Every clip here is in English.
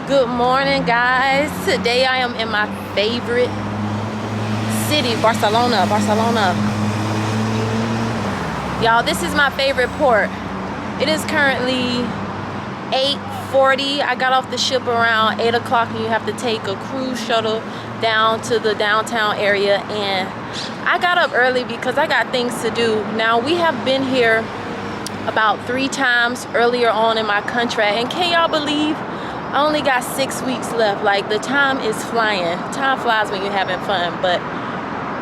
Good morning, guys. Today I am in my favorite city, Barcelona. Y'all, this is my favorite port. It is currently 8:40. I got off the ship around 8 o'clock, and you have to take a cruise shuttle down to the downtown area. And I got up early because I got things to do. Now, we have been here about 3 times earlier on in my contract, and can y'all believe I only got 6 weeks left? Like, the time is flying. Time flies when you're having fun. But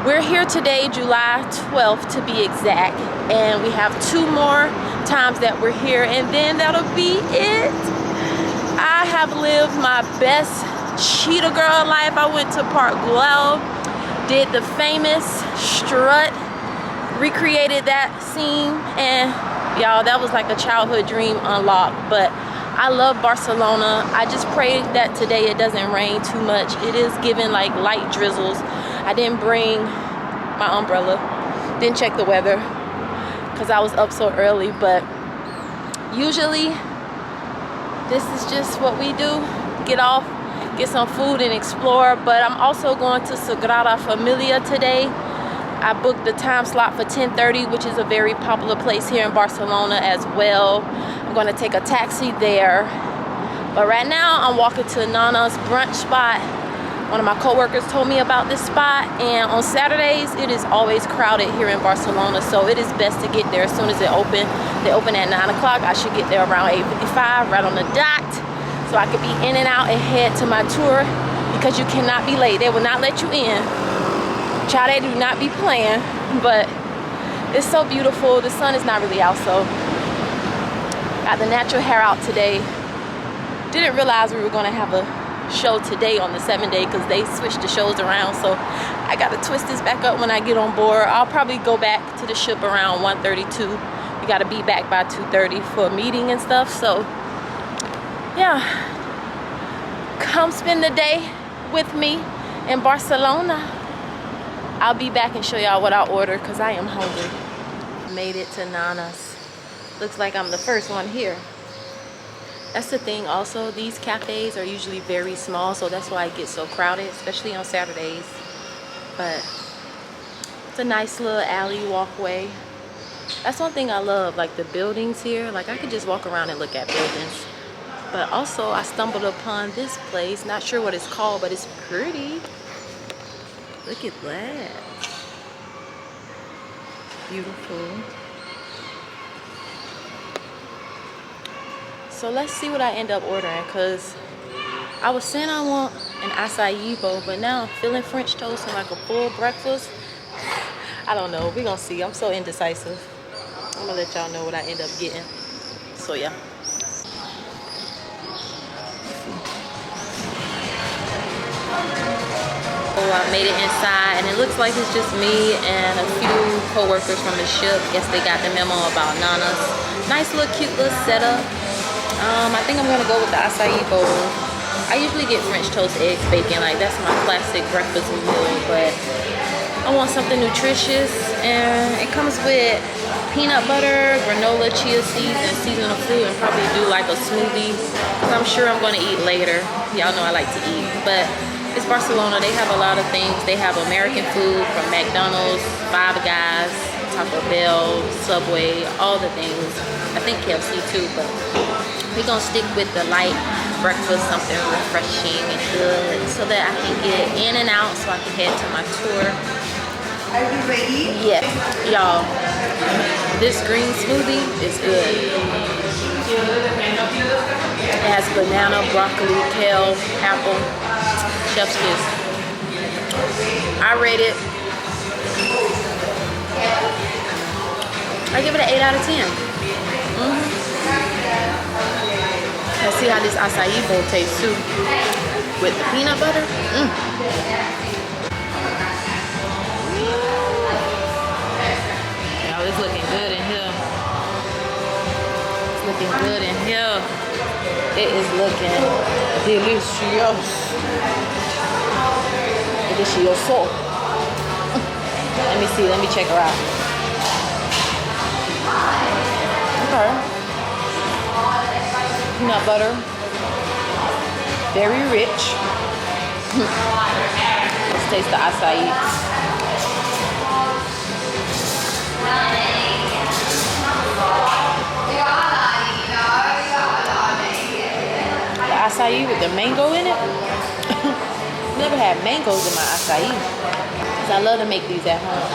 we're here today, July 12th to be exact, and we have 2 more times that we're here, and then that'll be it. I have lived my best cheetah girl life. I went to Park Güell, did the famous strut, recreated that scene, and y'all, that was like a childhood dream unlocked. But I love Barcelona. I just pray that today it doesn't rain too much. It is giving like light drizzles. I didn't bring my umbrella, didn't check the weather because I was up so early, but usually this is just what we do. Get off, get some food and explore. But I'm also going to Sagrada Familia today. I booked the time slot for 10:30, which is a very popular place here in Barcelona as well. I'm going to take a taxi there. But right now I'm walking to Nana's brunch spot. One of my coworkers told me about this spot, and on Saturdays it is always crowded here in Barcelona, so it is best to get there as soon as it open. They open at 9 o'clock. I should get there around 8:55, right on the dot, so I could be in and out and head to my tour, because you cannot be late. They will not let you in. Child, they do not be playing. But it's so beautiful. The sun is not really out, so got the natural hair out today. Didn't realize we were going to have a show today on the 7th day because they switched the shows around, so I got to twist this back up when I get on board. I'll probably go back to the ship around 1:32. We got to be back by 2:30 for a meeting and stuff. So yeah, come spend the day with me in Barcelona. I'll be back and show y'all what I ordered because I am hungry. Made it to Nana's. Looks like I'm the first one here. That's the thing also, these cafes are usually very small, so that's why it gets so crowded, especially on Saturdays. But it's a nice little alley walkway. That's one thing I love, like the buildings here. Like, I could just walk around and look at buildings. But also I stumbled upon this place, not sure what it's called, but it's pretty. Look at that. Beautiful. So let's see what I end up ordering, because I was saying I want an acai bowl, but now I'm feeling French toast and like a full breakfast. I don't know. We're going to see. I'm so indecisive. I'm going to let y'all know what I end up getting. So yeah. So I made it inside, and it looks like it's just me and a few co-workers from the ship. Guess they got the memo about Nana's. Nice little cute little setup. I think I'm gonna go with the acai bowl. I usually get French toast, eggs, bacon. Like, that's my classic breakfast meal, but I want something nutritious, and it comes with peanut butter, granola, chia seeds, and seasonal fruit, and probably do like a smoothie, because I'm sure I'm gonna eat later. Y'all know I like to eat, but it's Barcelona. They have a lot of things. They have American food from McDonald's, Five Guys, Taco Bell, Subway, all the things. I think KFC too, but we're gonna stick with the light breakfast, something refreshing and good, so that I can get in and out so I can head to my tour. Are you ready? Yes, y'all. This green smoothie is good. It has banana, broccoli, kale, apple, chef's kiss. I rate it. I give it an 8 out of 10. Let's see how this acai bowl tastes too. With the peanut butter. Y'all, it's looking good in here. It's looking good in here. It is looking delicious. Delicioso. Let me see, let me check her out. Okay. Peanut butter. Very rich. Let's taste the acai. The acai with the mango in it. Never had mangoes in my acai. Cause I love to make these at home.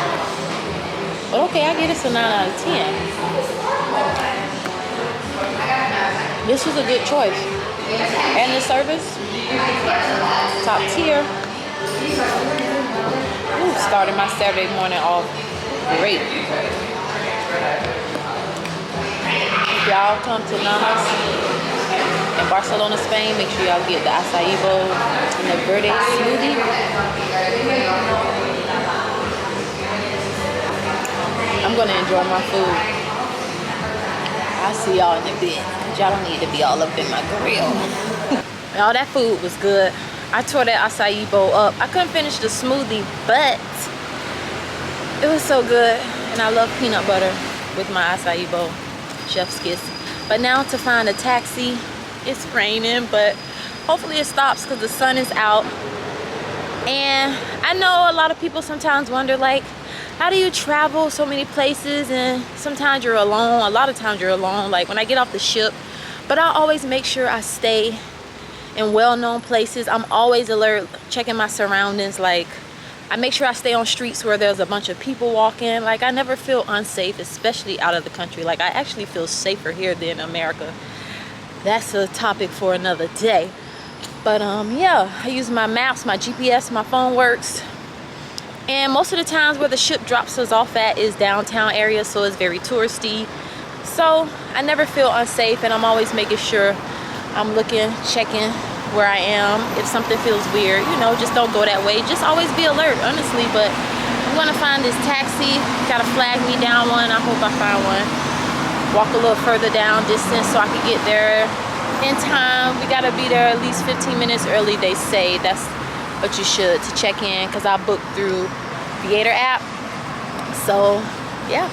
But okay, I get it a 9 out of 10. This was a good choice. And the service, top tier. Ooh, started my Saturday morning off great. If y'all come to Nanas in Barcelona, Spain, make sure y'all get the acai bowl and the verde smoothie. I'm gonna enjoy my food. I'll see y'all in a bit. Y'all don't need to be all up in my grill. Y'all, that food was good. I tore that acai bowl up. I couldn't finish the smoothie, but it was so good. And I love peanut butter with my acai bowl. Chef's kiss. But now to find a taxi. It's raining, but hopefully it stops because the sun is out. And I know a lot of people sometimes wonder, like, how do you travel so many places and sometimes you're alone? A lot of times you're alone, like when I get off the ship. But I always make sure I stay in well-known places. I'm always alert, checking my surroundings. Like, I make sure I stay on streets where there's a bunch of people walking. Like, I never feel unsafe, especially out of the country. Like, I actually feel safer here than America. That's a topic for another day. But yeah, I use my maps, my GPS, my phone works. And most of the times where the ship drops us off at is downtown area, so it's very touristy. So I never feel unsafe, and I'm always making sure I'm looking, checking where I am. If something feels weird, you know, just don't go that way. Just always be alert, honestly. But I'm gonna find this taxi. Gotta flag me down one. I hope I find one. Walk a little further down distance so I can get there in time. We gotta be there at least 15 minutes early, they say. That's what you should, to check in, because I booked through Theater app. So yeah,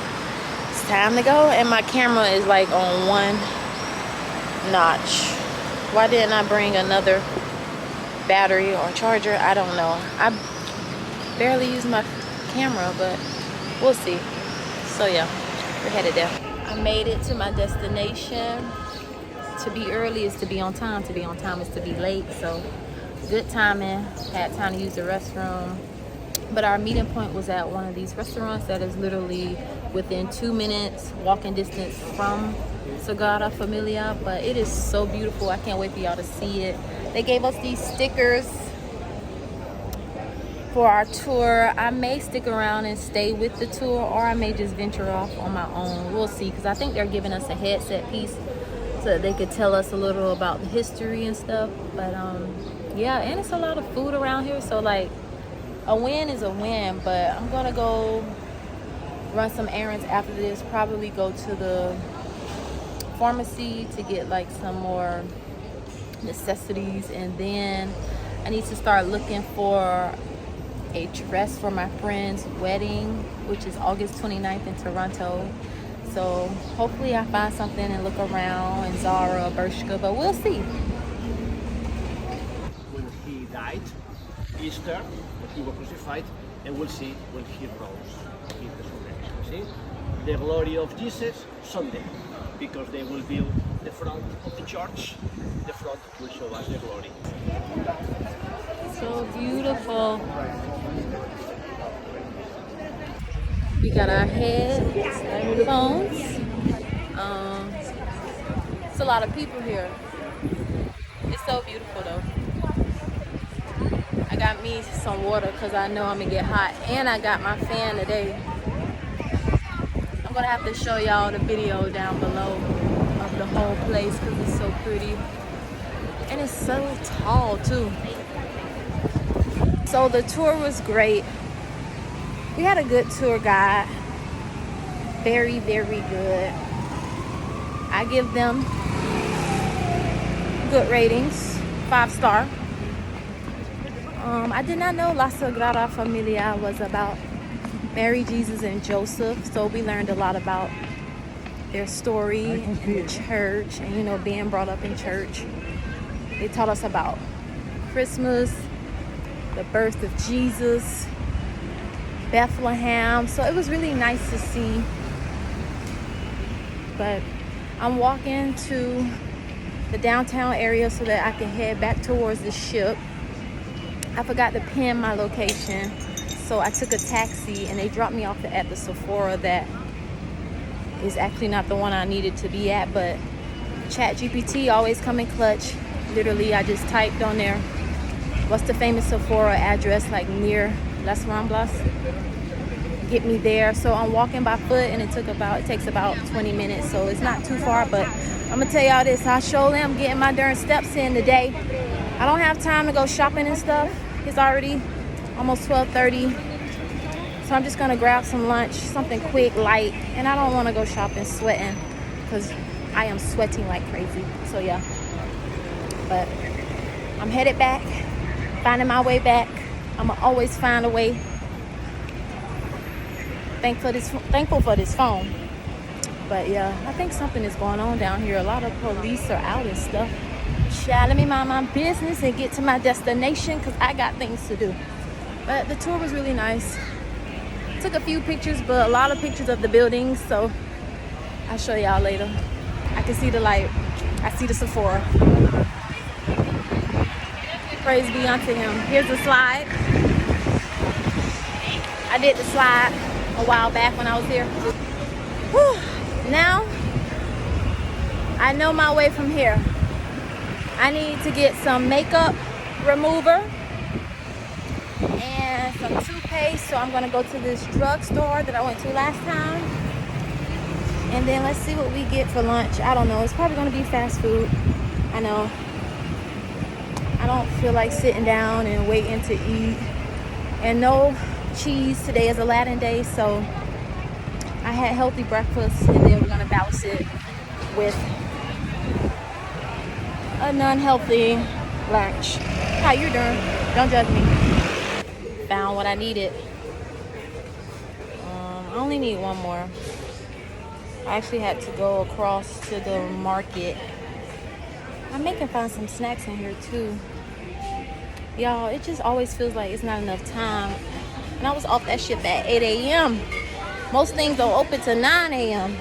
it's time to go. And my camera is like on one notch. Why didn't I bring another battery or charger? I don't know. I barely use my camera, but we'll see. So yeah, we're headed there. I made it to my destination. To be early is to be on time. To be on time is to be late. So good timing. Had time to use the restroom. But our meeting point was at one of these restaurants that is literally within 2 minutes walking distance from Sagrada Familia. But it is so beautiful. I can't wait for y'all to see it. They gave us these stickers for our tour. I may stick around and stay with the tour, or I may just venture off on my own. We'll see, because I think they're giving us a headset piece so that they could tell us a little about the history and stuff. But yeah, and it's a lot of food around here, so like a win is a win. But I'm gonna go run some errands after this, probably go to the pharmacy to get like some more necessities, and then I need to start looking for a dress for my friend's wedding, which is August 29th in Toronto. So hopefully I find something and look around in Zara, Bershka, but we'll see. When he died, Easter, when he was crucified, and we'll see when he rose, his resurrection. See? The glory of Jesus, Sunday, because they will build the front of the church. The front will show us the glory. So beautiful. We got our headphones. It's a lot of people here. It's so beautiful though. I got me some water because I know I'm gonna get hot, and I got my fan today. I'm gonna have to show y'all the video down below of the whole place because it's so pretty, and it's so tall too. So the tour was great. We had a good tour guide. Very, very good. I give them good ratings, 5-star. I did not know La Sagrada Familia was about Mary, Jesus, and Joseph. So we learned a lot about their story in the church, and you know, being brought up in church. They taught us about Christmas, the birth of Jesus, Bethlehem. So it was really nice to see. But I'm walking to the downtown area so that I can head back towards the ship. I forgot to pin my location, so I took a taxi and they dropped me off at the Sephora that is actually not the one I needed to be at, but ChatGPT always come in clutch. Literally, I just typed on there, what's the famous Sephora address, like near Las Ramblas? Get me there. So I'm walking by foot, and it takes about 20 minutes, so it's not too far. But I'm gonna tell y'all this, I sure am getting my darn steps in today. I don't have time to go shopping and stuff. It's already almost 12:30, so I'm just gonna grab some lunch, something quick, light, and I don't want to go shopping sweating because I am sweating like crazy. So yeah, but I'm headed back, finding my way back. I'm gonna always find a way. Thankful for this phone. But yeah, I think something is going on down here. A lot of police are out and stuff. Child, let me mind my business and get to my destination because I got things to do. But the tour was really nice. Took a few pictures, but a lot of pictures of the buildings, so I'll show y'all later. I can see the light. I see the Sephora. Praise be unto him. Here's the slide. I did the slide a while back when I was here. Whew. Now I know my way from here. I need to get some makeup remover and some toothpaste, so I'm gonna go to this drugstore that I went to last time, and then let's see what we get for lunch. I don't know, it's probably gonna be fast food. I know I don't feel like sitting down and waiting to eat, and no cheese. Today is Aladdin day, so I had healthy breakfast, and then we're gonna balance it with a non-healthy lunch. How you doing? Don't judge me. Found what I needed. I only need one more. I actually had to go across to the market. I may can find some snacks in here too. Y'all, it just always feels like it's not enough time. And I was off that ship at 8 a.m. Most things don't open till 9 a.m.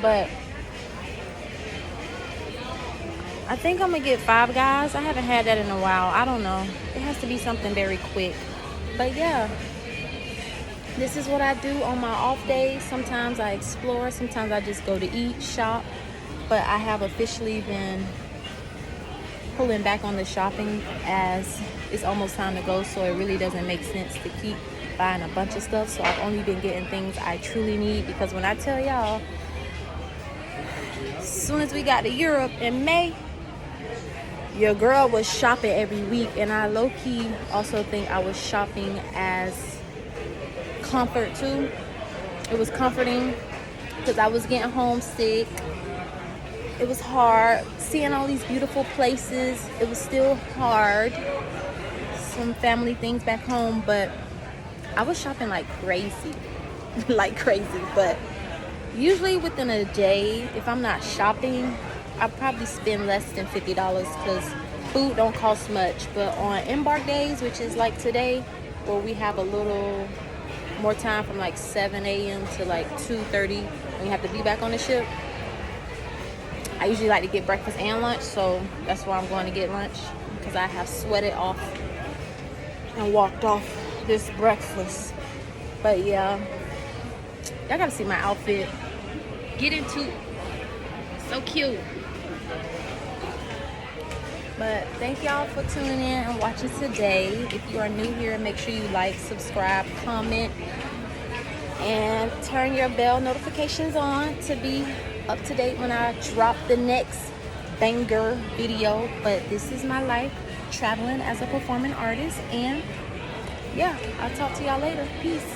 But I think I'm gonna get Five Guys. I haven't had that in a while. I don't know. It has to be something very quick. But yeah, this is what I do on my off days. Sometimes I explore, sometimes I just go to eat, shop. But I have officially been pulling back on the shopping as it's almost time to go, so it really doesn't make sense to keep buying a bunch of stuff. So I've only been getting things I truly need, because when I tell y'all, as soon as we got to Europe in May, your girl was shopping every week, and I low-key also think I was shopping as comfort too. It was comforting because I was getting homesick. It was hard seeing all these beautiful places. It was still hard, some family things back home, but I was shopping like crazy. Like crazy. But usually within a day, if I'm not shopping, I probably spend less than $50 because food don't cost much. But on embark days, which is like today, where we have a little more time from like 7 a.m. to like 2:30 when you have to be back on the ship, I usually like to get breakfast and lunch, so that's why I'm going to get lunch, because I have sweated off and walked off this breakfast. But yeah, y'all gotta see my outfit. Get into so cute. But thank y'all for tuning in and watching today. If you are new here, make sure you like, subscribe, comment, and turn your bell notifications on to be up to date when I drop the next banger video. But this is my life traveling as a performing artist, and yeah, I'll talk to y'all later. Peace.